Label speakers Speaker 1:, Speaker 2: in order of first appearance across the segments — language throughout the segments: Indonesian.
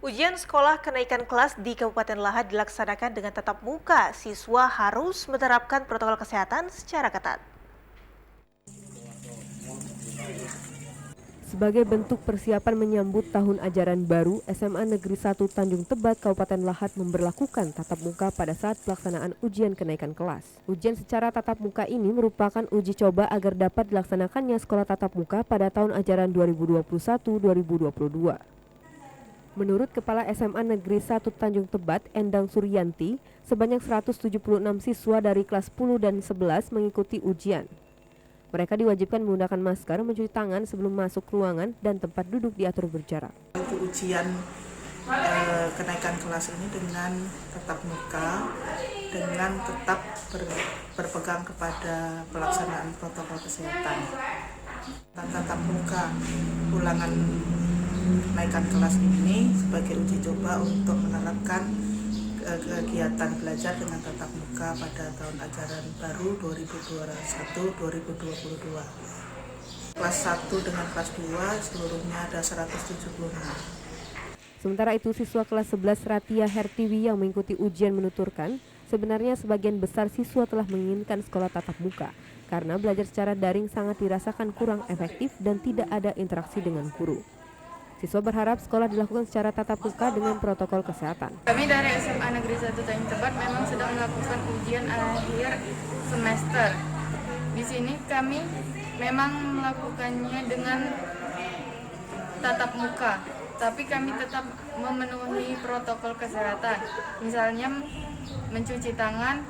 Speaker 1: Ujian sekolah kenaikan kelas di Kabupaten Lahat dilaksanakan dengan tatap muka. Siswa harus menerapkan protokol kesehatan secara ketat.
Speaker 2: Sebagai bentuk persiapan menyambut tahun ajaran baru, SMA Negeri 1 Tanjung Tebet, Kabupaten Lahat memberlakukan tatap muka pada saat pelaksanaan ujian kenaikan kelas. Ujian secara tatap muka ini merupakan uji coba agar dapat dilaksanakannya sekolah tatap muka pada tahun ajaran 2021-2022. Menurut Kepala SMA Negeri 1 Tanjung Tebet, Endang Suryanti, sebanyak 176 siswa dari kelas 10 dan 11 mengikuti ujian. Mereka diwajibkan menggunakan masker, mencuci tangan sebelum masuk ruangan, dan tempat duduk diatur berjarak.
Speaker 3: Untuk ujian kenaikan kelas ini dengan tatap muka, dengan tetap berpegang kepada pelaksanaan protokol kesehatan. Tatap muka ulangan kenaikan kelas ini sebagai uji coba untuk menerapkan kegiatan belajar dengan tatap muka pada tahun ajaran baru 2021-2022. Kelas 1 dengan kelas 2 seluruhnya ada 176.
Speaker 2: Sementara itu, siswa kelas 11 Ratia Hertiwi yang mengikuti ujian menuturkan, sebenarnya sebagian besar siswa telah menginginkan sekolah tatap muka karena belajar secara daring sangat dirasakan kurang efektif dan tidak ada interaksi dengan guru. Siswa berharap sekolah dilakukan secara tatap muka dengan protokol kesehatan.
Speaker 4: Kami dari SMA Negeri 1 Tanjung Tebet memang sedang melakukan ujian akhir semester. Di sini kami memang melakukannya dengan tatap muka, tapi kami tetap memenuhi protokol kesehatan. Misalnya mencuci tangan,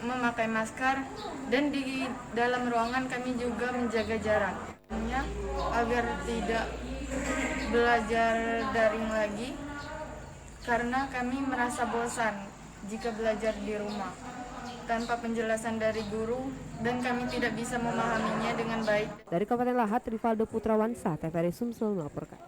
Speaker 4: memakai masker, dan di dalam ruangan kami juga menjaga jarak. Agar tidak belajar daring lagi, karena kami merasa bosan jika belajar di rumah tanpa penjelasan dari guru dan kami tidak bisa memahaminya dengan baik.
Speaker 2: Dari Kabupaten Lahat, Rivaldo Putrawansa, TVRI Sumsel melaporkan.